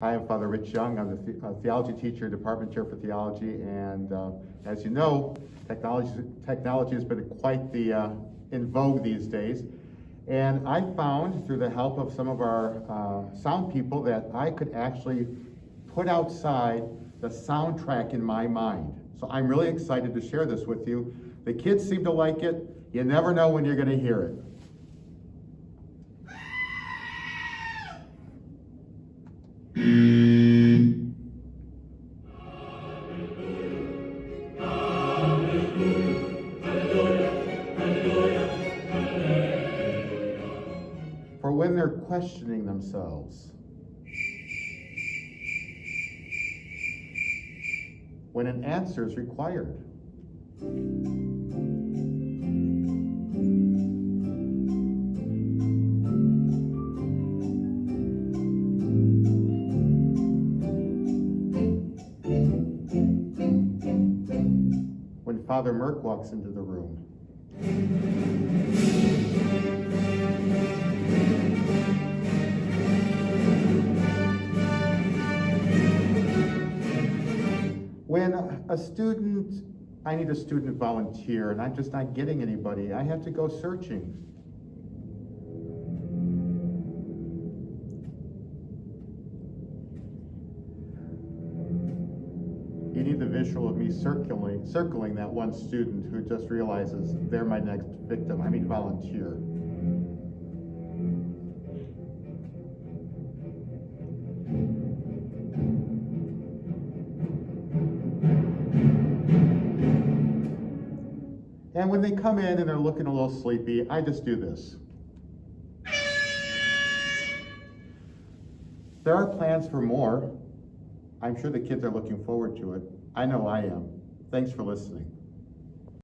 Hi, I'm Father Rich Young. I'm the theology teacher, department chair for theology, and as you know, technology has been quite the in vogue these days. And I found through the help of some of our sound people that I could actually put outside the soundtrack in my mind. So I'm really excited to share this with you. The kids seem to like it. You never know when you're going to hear it. For when they're questioning themselves, when an answer is required. When Father Merck walks into the room. When I need a student volunteer and I'm just not getting anybody, I have to go searching. You need the visual of me circling that one student who just realizes they're my next victim. I mean volunteer. And when they come in and they're looking a little sleepy, I just do this. There are plans for more. I'm sure the kids are looking forward to it. I know I am. Thanks for listening.